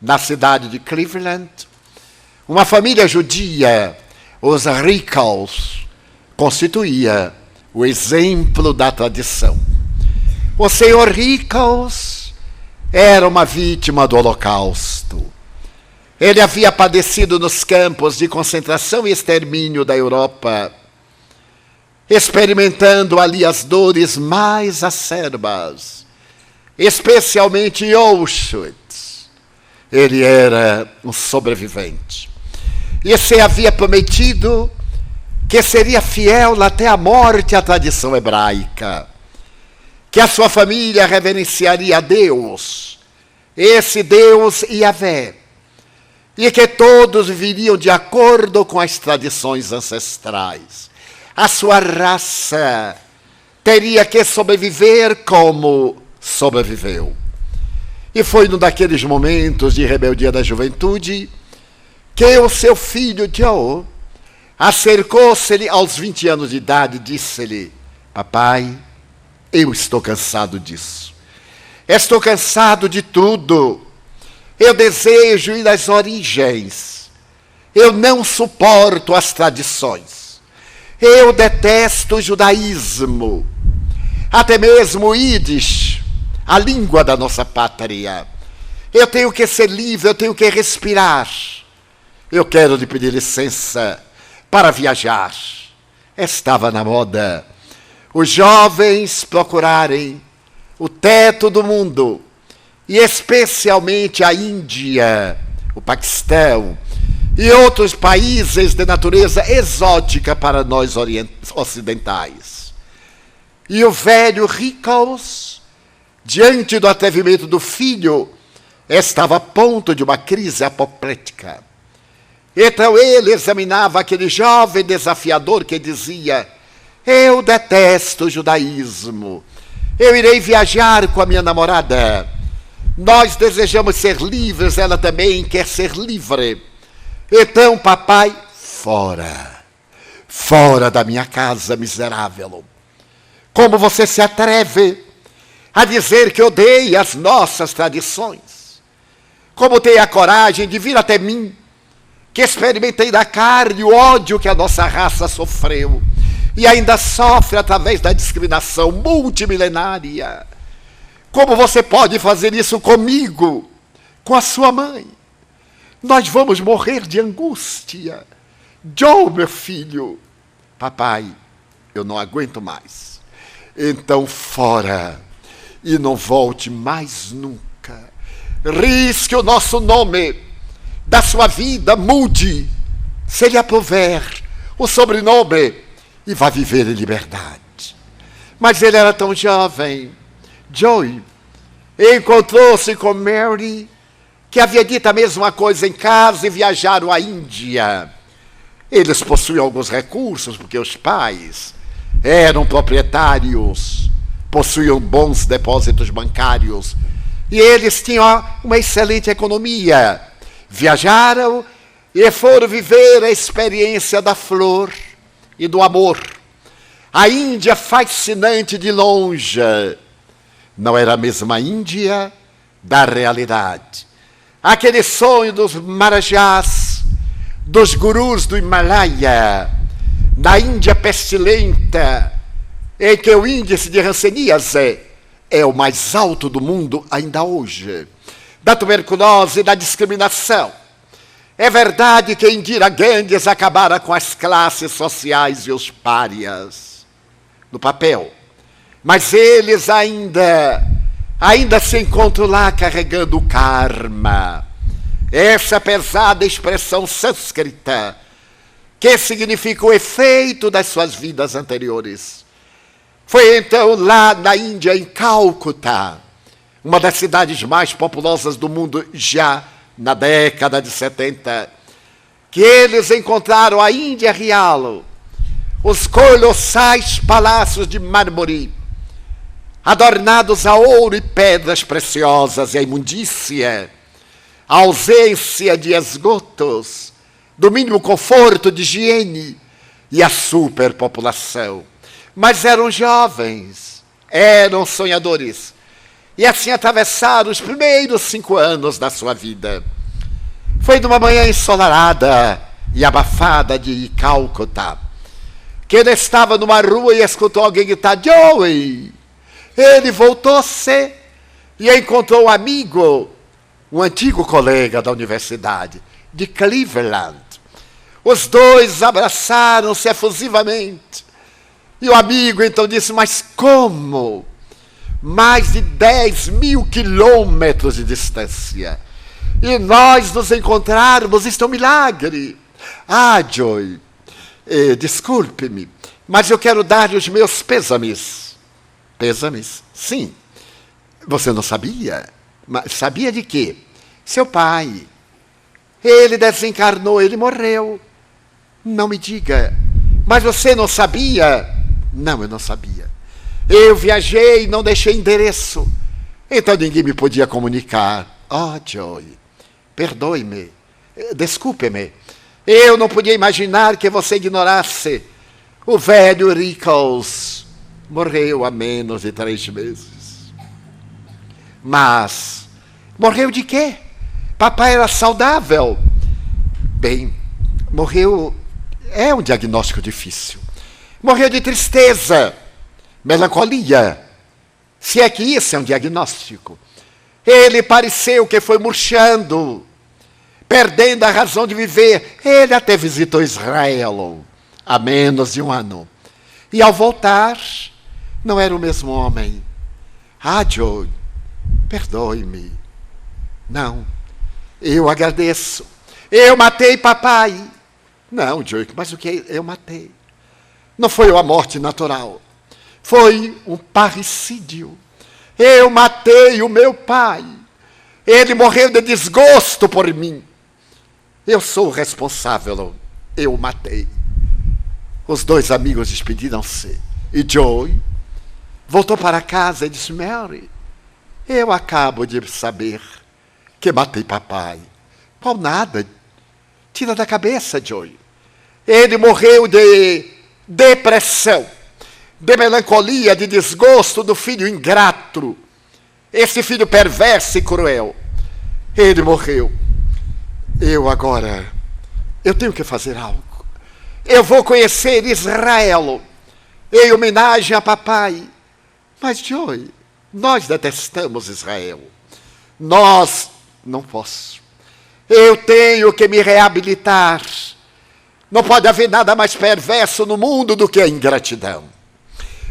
na cidade de Cleveland, uma família judia, os Rickles, constituía o exemplo da tradição. O senhor Rickles era uma vítima do Holocausto. Ele havia padecido nos campos de concentração e extermínio da Europa, experimentando ali as dores mais acerbas, especialmente em Auschwitz. Ele era um sobrevivente. E se havia prometido que seria fiel até a morte à tradição hebraica, que a sua família reverenciaria a Deus, esse Deus Yahvé, e que todos viveriam de acordo com as tradições ancestrais. A sua raça teria que sobreviver como sobreviveu. E foi num daqueles momentos de rebeldia da juventude que o seu filho Joe acercou-se-lhe aos 20 anos de idade e disse-lhe: papai, eu estou cansado disso. Estou cansado de tudo. Eu desejo ir às origens. Eu não suporto as tradições. Eu detesto o judaísmo. Até mesmo o Yiddish, a língua da nossa pátria. Eu tenho que ser livre, eu tenho que respirar. Eu quero lhe pedir licença para viajar. Estava na moda os jovens procurarem o teto do mundo, e especialmente a Índia, o Paquistão e outros países de natureza exótica para nós ocidentais. E o velho Rickles, diante do atrevimento do filho, estava a ponto de uma crise apoplética. Então ele examinava aquele jovem desafiador que dizia: eu detesto o judaísmo, eu irei viajar com a minha namorada, nós desejamos ser livres, ela também quer ser livre. Então, papai, fora da minha casa, miserável. Como você se atreve a dizer que odeia as nossas tradições? Como tem a coragem de vir até mim, que experimentei da carne o ódio que a nossa raça sofreu e ainda sofre através da discriminação multimilenária? Como você pode fazer isso comigo, com a sua mãe? Nós vamos morrer de angústia. Joe, meu filho. Papai, eu não aguento mais. Então fora e não volte mais nunca. Risque o nosso nome da sua vida, mude, se lhe aprover, o sobrenome, e vá viver em liberdade. Mas ele era tão jovem. Joey encontrou-se com Mary, que havia dito a mesma coisa em casa, e viajaram à Índia. Eles possuíam alguns recursos, porque os pais eram proprietários, possuíam bons depósitos bancários, e eles tinham uma excelente economia. Viajaram e foram viver a experiência da flor e do amor. A Índia fascinante de longe não era a mesma Índia da realidade. Aquele sonho dos marajás, dos gurus do Himalaia, na Índia pestilenta, em que o índice de hanseníase é o mais alto do mundo ainda hoje, da tuberculose e da discriminação. É verdade que Indira Gandhi acabara com as classes sociais e os párias no papel, mas eles ainda se encontram lá carregando o karma, essa pesada expressão sânscrita, que significa o efeito das suas vidas anteriores. Foi então lá na Índia, em Calcutá, uma das cidades mais populosas do mundo já na década de 70, que eles encontraram a Índia Real, os colossais palácios de mármore, adornados a ouro e pedras preciosas, e a imundícia, a ausência de esgotos, do mínimo conforto de higiene e a superpopulação. Mas eram jovens, eram sonhadores, e assim atravessaram os primeiros 5 anos da sua vida. Foi numa manhã ensolarada e abafada de Calcutá que ele estava numa rua e escutou alguém gritar: Joey! Ele voltou-se e encontrou um amigo, um antigo colega da universidade, de Cleveland. Os dois abraçaram-se efusivamente. E o amigo então disse: mas como? Mais de 10.000 quilômetros de distância. E nós nos encontrarmos, isto é um milagre. Ah, Joey, desculpe-me, mas eu quero dar-lhe os meus pêsames. Pêsames? Sim. Você não sabia? Mas sabia de quê? Seu pai. Ele desencarnou, ele morreu. Não me diga. Mas você não sabia? Não, eu não sabia. Eu viajei e não deixei endereço. Então ninguém me podia comunicar. Oh, Joey, perdoe-me. Desculpe-me. Eu não podia imaginar que você ignorasse. O velho Rickles morreu há menos de 3 meses. Mas morreu de quê? Papai era saudável. Bem, morreu... É um diagnóstico difícil. Morreu de tristeza, melancolia. Se é que isso é um diagnóstico. Ele pareceu que foi murchando, perdendo a razão de viver. Ele até visitou Israel há menos de 1 ano. E ao voltar, não era o mesmo homem. Ah, Joe, perdoe-me. Não, eu agradeço. Eu matei papai. Não, Joe, mas o que eu matei? Não foi uma morte natural. Foi um parricídio. Eu matei o meu pai. Ele morreu de desgosto por mim. Eu sou o responsável. Eu o matei. Os 2 amigos despediram-se. E Joey voltou para casa e disse: Mary, eu acabo de saber que matei papai. Qual nada? Tira da cabeça, Joey. Ele morreu de depressão, de melancolia, de desgosto do filho ingrato. Esse filho perverso e cruel. Ele morreu. Eu tenho que fazer algo. Eu vou conhecer Israel em homenagem a papai. Mas, Joey, nós detestamos Israel. Não posso. Eu tenho que me reabilitar. Não pode haver nada mais perverso no mundo do que a ingratidão.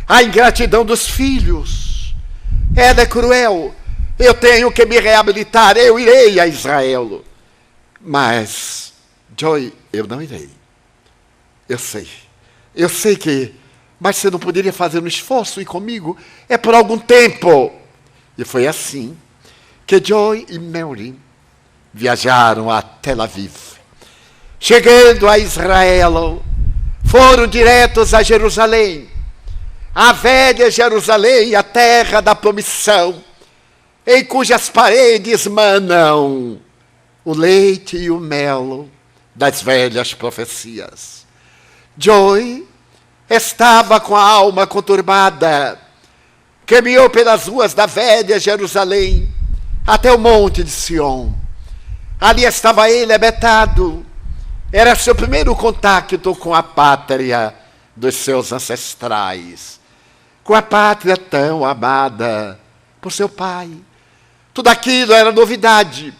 A ingratidão dos filhos. Ela é cruel. Eu tenho que me reabilitar. Eu irei a Israel. Mas, Joey, eu não irei. Eu sei que... Mas você não poderia fazer um esforço e ir comigo? É por algum tempo. E foi assim que Joey e Mary viajaram a Tel Aviv. Chegando a Israel, foram diretos a Jerusalém, a velha Jerusalém, a terra da promissão, em cujas paredes manam o leite e o mel das velhas profecias. Joey estava com a alma conturbada, caminhou pelas ruas da velha Jerusalém até o monte de Sião. Ali estava ele abetado. Era seu primeiro contato com a pátria dos seus ancestrais, com a pátria tão amada por seu pai. Tudo aquilo era novidade.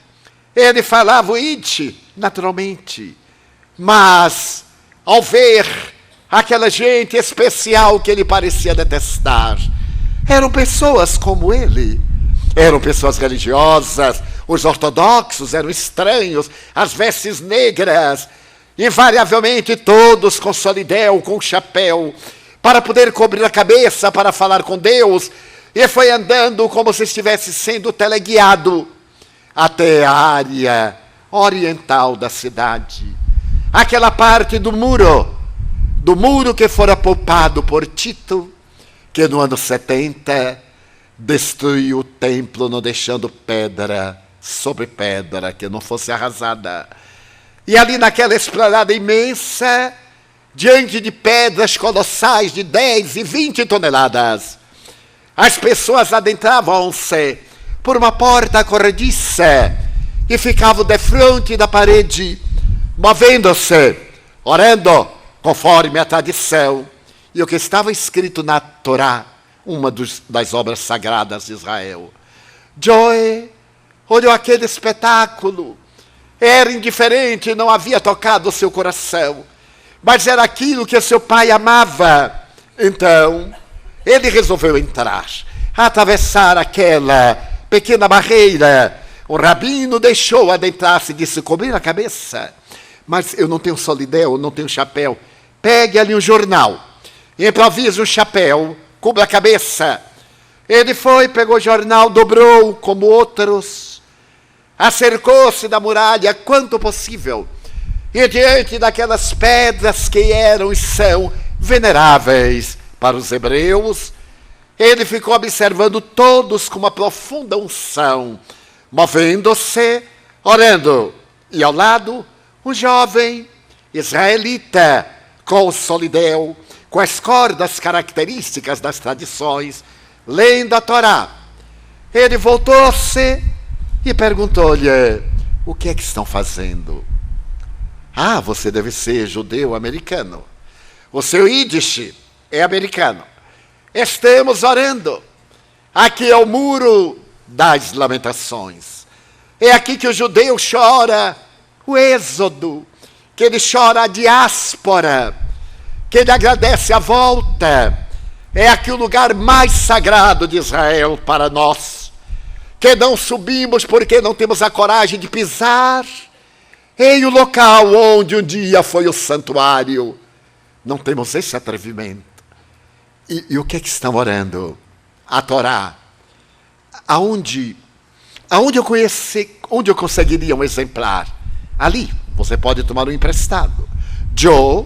Ele falava o Yiddish, naturalmente, mas ao ver aquela gente especial que ele parecia detestar, eram pessoas como ele. Eram pessoas religiosas, os ortodoxos eram estranhos, as vestes negras, invariavelmente todos com solidéu, com chapéu, para poder cobrir a cabeça, para falar com Deus, e foi andando como se estivesse sendo teleguiado até a área oriental da cidade. Aquela parte do muro que fora poupado por Tito, que no ano 70 destruiu o templo, não deixando pedra sobre pedra que não fosse arrasada. E ali naquela esplanada imensa, diante de pedras colossais de 10 e 20 toneladas, as pessoas adentravam-se por uma porta corrediça e ficava defronte da parede, movendo-se, orando, conforme a tradição, e o que estava escrito na Torá, uma das obras sagradas de Israel. Joe olhou aquele espetáculo, era indiferente, não havia tocado o seu coração, mas era aquilo que seu pai amava. Então, ele resolveu entrar, atravessar aquela pequena barreira. O rabino deixou adentrar-se e disse: cobrir a cabeça. Mas eu não tenho solidão, não tenho chapéu. Pegue ali um jornal, improvise um chapéu, cubra a cabeça. Ele foi, pegou o jornal, dobrou como outros, acercou-se da muralha quanto possível, e diante daquelas pedras que eram e são veneráveis para os hebreus, ele ficou observando todos com uma profunda unção, movendo-se, orando, e ao lado um jovem israelita com o solideu, com as cordas características das tradições, lendo a Torá. Ele voltou-se e perguntou-lhe: o que é que estão fazendo? Ah, você deve ser judeu americano. O seu Yiddish é americano. Estamos orando. Aqui é o muro das lamentações. É aqui que o judeu chora o êxodo, que ele chora a diáspora, que ele agradece a volta. É aqui o lugar mais sagrado de Israel para nós, que não subimos porque não temos a coragem de pisar em o local onde um dia foi o santuário. Não temos esse atrevimento. E o que é que estão orando? A Torá. Onde eu conseguiria um exemplar? Ali, você pode tomar um emprestado. Joe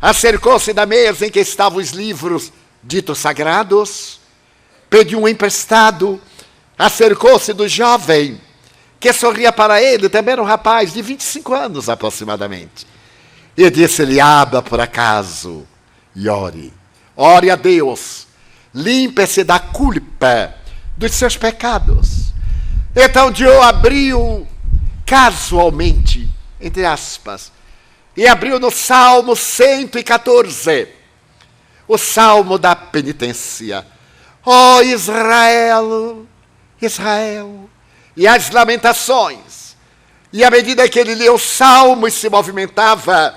acercou-se da mesa em que estavam os livros ditos sagrados, pediu um emprestado, acercou-se do jovem, que sorria para ele, também era um rapaz de 25 anos aproximadamente. E disse-lhe: abra por acaso e ore. Ore a Deus, limpe-se da culpa dos seus pecados. Então Joe abriu casualmente, entre aspas, e abriu no Salmo 114, o Salmo da penitência. Ó Israel, Israel, e as lamentações. E à medida que ele lia o Salmo e se movimentava,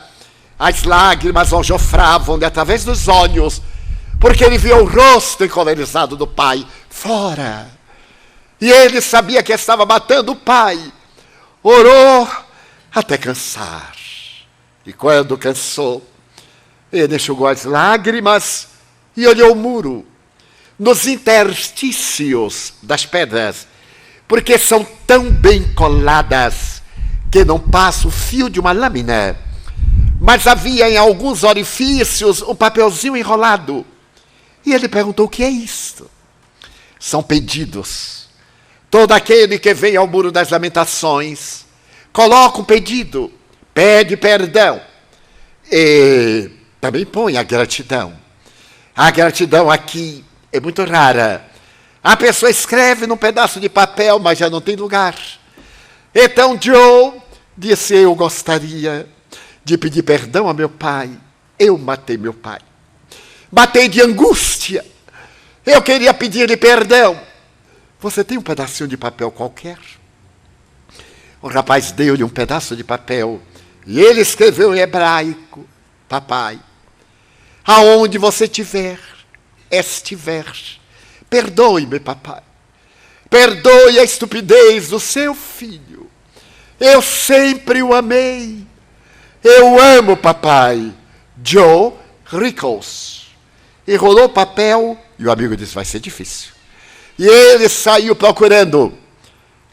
as lágrimas aljofravam-lhe através dos olhos, porque ele viu o rosto encolerizado do pai fora. E ele sabia que estava matando o pai. Orou até cansar. E quando cansou, ele enxugou as lágrimas e olhou o muro, nos interstícios das pedras, porque são tão bem coladas que não passa o fio de uma lâmina. Mas havia em alguns orifícios um papelzinho enrolado. E ele perguntou: o que é isto? São pedidos. Todo aquele que vem ao Muro das Lamentações coloca um pedido, pede perdão e também põe a gratidão. A gratidão aqui é muito rara. A pessoa escreve num pedaço de papel, mas já não tem lugar. Então Joe disse: eu gostaria de pedir perdão a meu pai. Eu matei meu pai. Matei de angústia. Eu queria pedir-lhe perdão. Você tem um pedacinho de papel qualquer? O rapaz deu-lhe um pedaço de papel e ele escreveu em hebraico: papai, aonde você estiver, perdoe-me, papai. Perdoe a estupidez do seu filho. Eu sempre o amei. Eu amo, papai. Joe Rickles. Enrolou o papel e o amigo disse: vai ser difícil. E ele saiu procurando,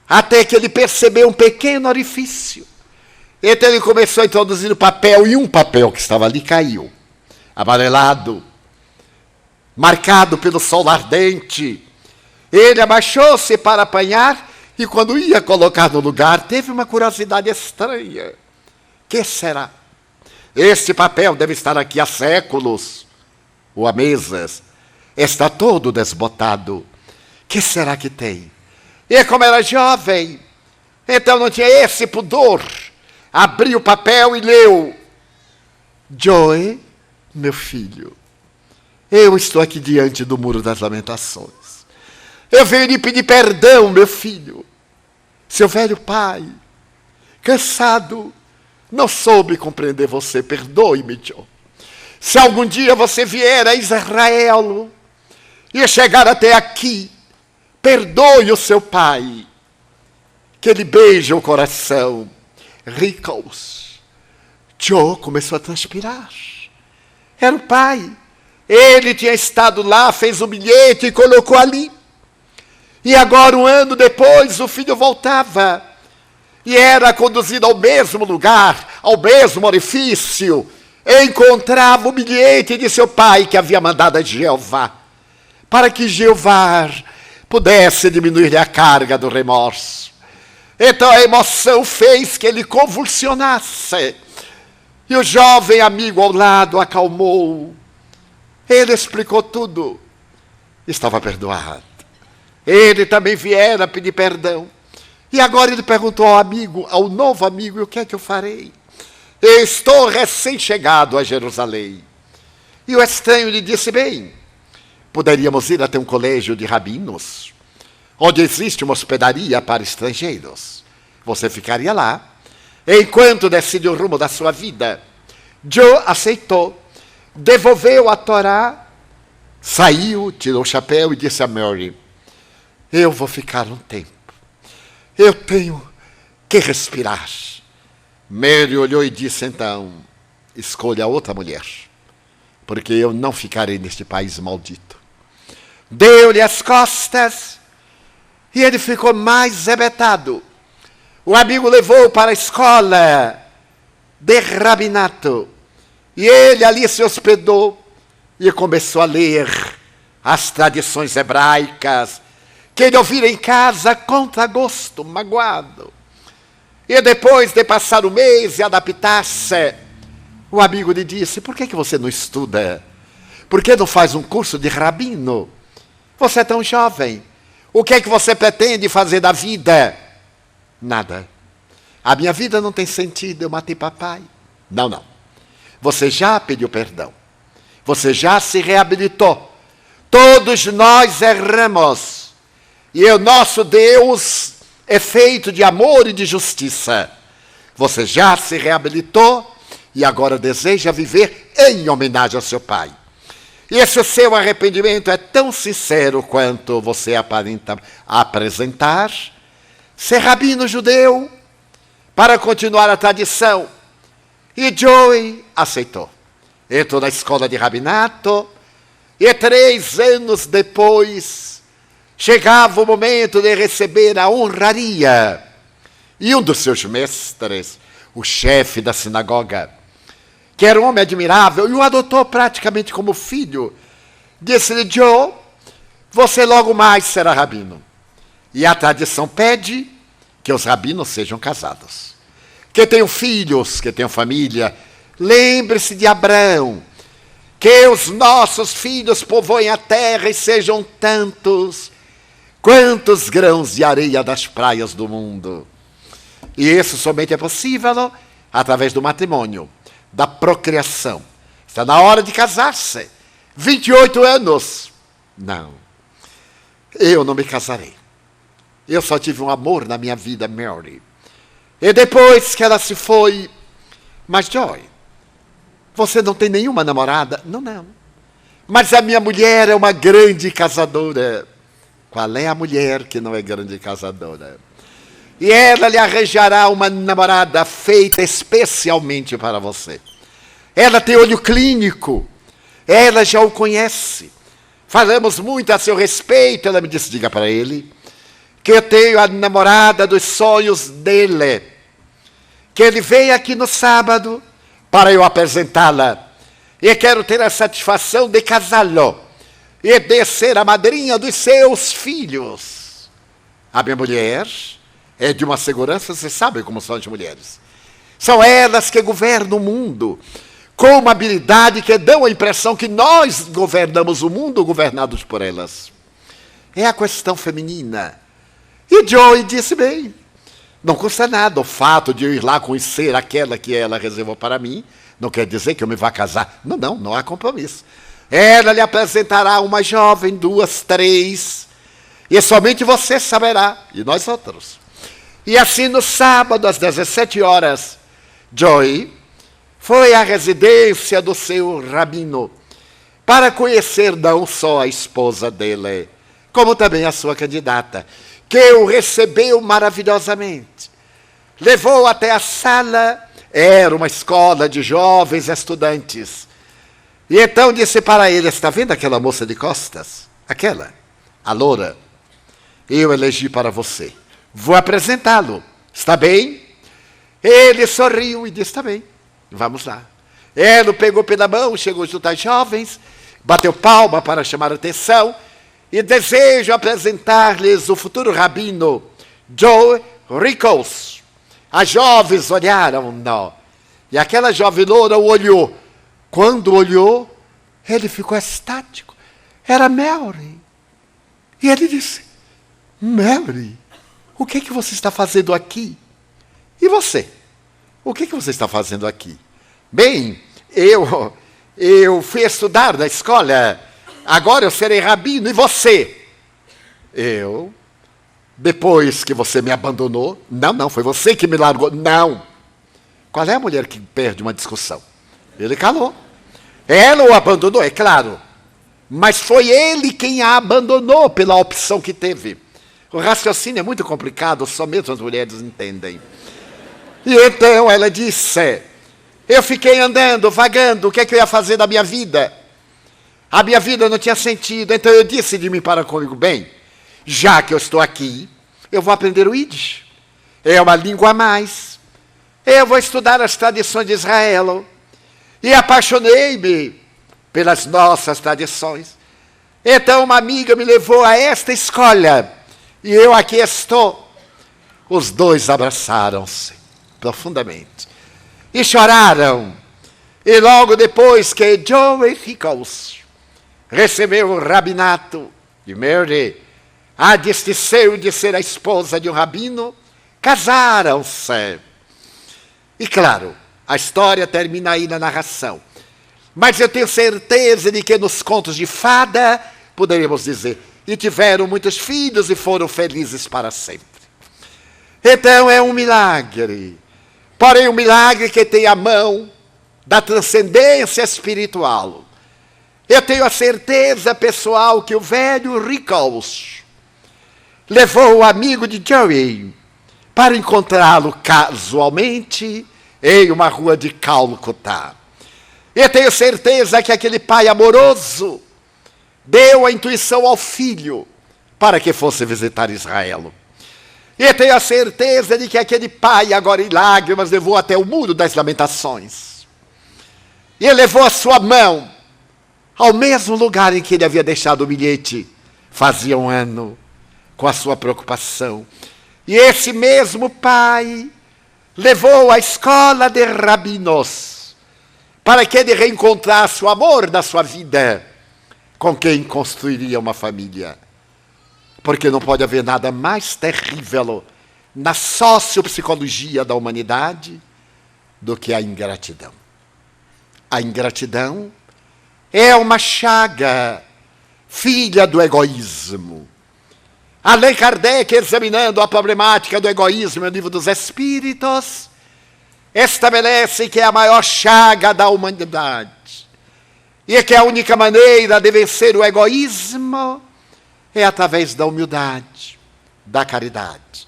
até que ele percebeu um pequeno orifício. Então ele começou a introduzir o papel, e um papel que estava ali caiu, amarelado, marcado pelo sol ardente. Ele abaixou-se para apanhar, e quando ia colocar no lugar, teve uma curiosidade estranha. Que será? Este papel deve estar aqui há séculos, ou há meses. Está todo desbotado. Que será que tem? E como era jovem, Então não tinha esse pudor. Abriu o papel e leu: Joey, meu filho, eu estou aqui diante do muro das lamentações. Eu venho lhe pedir perdão, meu filho. Seu velho pai, cansado, não soube compreender você. Perdoe-me, Joe. Se algum dia você vier a Israel e chegar até aqui, perdoe o seu pai, que ele beija o coração. Ricos. Joe começou a transpirar. Era o pai. Ele tinha estado lá, fez o bilhete e colocou ali. E agora, 1 ano depois, o filho voltava. E era conduzido ao mesmo lugar, ao mesmo orifício. Encontrava o bilhete de seu pai que havia mandado a Jeová, para que Jeová pudesse diminuir a carga do remorso. Então a emoção fez que ele convulsionasse. E o jovem amigo ao lado acalmou. Ele explicou tudo. Estava perdoado. Ele também viera pedir perdão. E agora ele perguntou ao amigo, ao novo amigo: o que é que eu farei? Eu estou recém-chegado a Jerusalém. E o estranho lhe disse: bem, poderíamos ir até um colégio de rabinos, onde existe uma hospedaria para estrangeiros. Você ficaria lá, enquanto decide o rumo da sua vida. Joe aceitou, devolveu a Torá, saiu, tirou o chapéu e disse a Mary: eu vou ficar um tempo. Eu tenho que respirar. Mary olhou e disse: então, escolha outra mulher, porque eu não ficarei neste país maldito. Deu-lhe as costas e ele ficou mais zebetado. O amigo levou para a escola de rabinato e ele ali se hospedou e começou a ler as tradições hebraicas que ele ouvira em casa contra gosto, magoado. E depois de passar o mês e adaptar-se, o amigo lhe disse: por que você não estuda? Por que não faz um curso de rabino? Você é tão jovem. O que é que você pretende fazer da vida? Nada. A minha vida não tem sentido, eu matei papai. Não. Você já pediu perdão. Você já se reabilitou. Todos nós erramos. E o nosso Deus é feito de amor e de justiça. Você já se reabilitou e agora deseja viver em homenagem ao seu pai. E esse seu arrependimento é tão sincero quanto você aparenta apresentar. Ser rabino judeu para continuar a tradição. E Joey aceitou. Entrou na escola de rabinato e 3 anos depois chegava o momento de receber a honraria. E um dos seus mestres, o chefe da sinagoga, que era um homem admirável e o adotou praticamente como filho, disse-lhe: Joe, você logo mais será rabino. E a tradição pede que os rabinos sejam casados, que tenham filhos, que tenham família. Lembre-se de Abraão, que os nossos filhos povoem a terra e sejam tantos quantos grãos de areia das praias do mundo. E isso somente é possível através do matrimônio, da procriação. Está na hora de casar-se. 28 anos. Não. Eu não me casarei. Eu só tive um amor na minha vida, Mary. E depois que ela se foi... Mas, Joy, você não tem nenhuma namorada? Não. Mas a minha mulher é uma grande casadora. Qual é a mulher que não é grande casadora? E ela lhe arranjará uma namorada feita especialmente para você. Ela tem olho clínico. Ela já o conhece. Falamos muito a seu respeito. Ela me disse: diga para ele que eu tenho a namorada dos sonhos dele. Que ele veio aqui no sábado para eu apresentá-la. E quero ter a satisfação de casá-lo e de ser a madrinha dos seus filhos. A minha mulher é de uma segurança, você sabe como são as mulheres. São elas que governam o mundo, com uma habilidade que dão a impressão que nós governamos o mundo, governados por elas. É a questão feminina. E Joey disse: bem, Não custa nada o fato de eu ir lá conhecer aquela que ela reservou para mim. Não quer dizer que eu me vá casar. Não há compromisso. Ela lhe apresentará uma jovem, 2, 3, e somente você saberá, e nós outros. E assim, no sábado, às 17 horas, Joey foi à residência do seu rabino para conhecer não só a esposa dele, como também a sua candidata, que o recebeu maravilhosamente. Levou até a sala, era uma escola de jovens estudantes. E então disse para ele, está vendo aquela moça de costas? Aquela, a loura. Eu elegi para você. Vou apresentá-lo. Está bem? Ele sorriu e disse, está bem, vamos lá. Ele o pegou pela mão, chegou junto às jovens, bateu palma para chamar a atenção, e desejo apresentar-lhes o futuro rabino, Joe Rickles. As jovens olharam-no, e aquela jovem loura o olhou. Quando olhou, ele ficou estático. Era Mary. E ele disse, Mary, o que você está fazendo aqui? E você? O que você está fazendo aqui? Bem, eu fui estudar na escola, agora eu serei rabino, e você? Eu, depois que você me abandonou, não, foi você que me largou, não. Qual é a mulher que perde uma discussão? Ele calou. Ela o abandonou, é claro, mas foi ele quem a abandonou pela opção que teve. O raciocínio é muito complicado, só mesmo as mulheres entendem. E então ela disse, eu fiquei andando, vagando, o que é que eu ia fazer da minha vida? A minha vida não tinha sentido, então eu disse de mim para comigo, bem, já que eu estou aqui, eu vou aprender o Yiddish. É uma língua a mais. Eu vou estudar as tradições de Israel. E apaixonei-me pelas nossas tradições. Então uma amiga me levou a esta escola. E eu aqui estou. Os dois abraçaram-se profundamente. E choraram. E logo depois que Joey Rickles recebeu o rabinato de Mary, a distinção de ser a esposa de um rabino, casaram-se. E claro, a história termina aí na narração. Mas eu tenho certeza de que nos contos de fada, poderíamos dizer, e tiveram muitos filhos e foram felizes para sempre. Então é um milagre. Porém, um milagre que tem a mão da transcendência espiritual. Eu tenho a certeza pessoal que o velho Rickles levou o amigo de Joey para encontrá-lo casualmente em uma rua de Calcutá. Eu tenho certeza que aquele pai amoroso deu a intuição ao filho para que fosse visitar Israel. E tenho a certeza de que aquele pai, agora em lágrimas, levou até o Muro das Lamentações. E ele levou a sua mão ao mesmo lugar em que ele havia deixado o bilhete, fazia um ano, com a sua preocupação. E esse mesmo pai levou à escola de rabinos, para que ele reencontrasse o amor da sua vida, com quem construiria uma família. Porque não pode haver nada mais terrível na sociopsicologia da humanidade do que a ingratidão. A ingratidão é uma chaga, filha do egoísmo. Allan Kardec, examinando a problemática do egoísmo no Livro dos Espíritos, estabelece que é a maior chaga da humanidade. E que a única maneira de vencer o egoísmo é através da humildade, da caridade.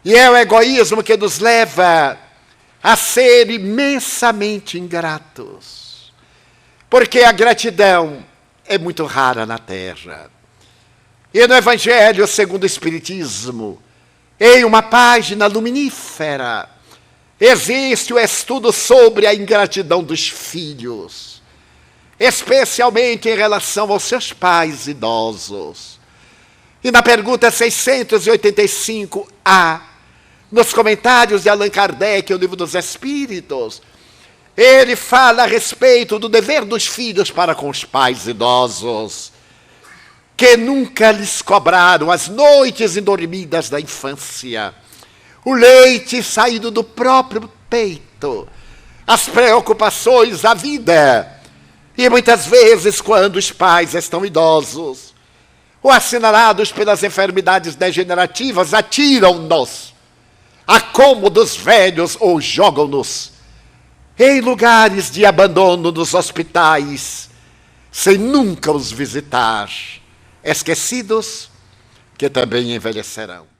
E é o egoísmo que nos leva a ser imensamente ingratos. Porque a gratidão é muito rara na Terra. E no Evangelho segundo o Espiritismo, em uma página luminífera, existe o estudo sobre a ingratidão dos filhos, especialmente em relação aos seus pais idosos. E na pergunta 685A, nos comentários de Allan Kardec, o Livro dos Espíritos, ele fala a respeito do dever dos filhos para com os pais idosos, que nunca lhes cobraram as noites indormidas da infância, o leite saído do próprio peito, as preocupações da vida. E muitas vezes, quando os pais estão idosos, ou assinalados pelas enfermidades degenerativas, atiram-nos a cômodos velhos ou jogam-nos em lugares de abandono nos hospitais, sem nunca os visitar, esquecidos que também envelhecerão.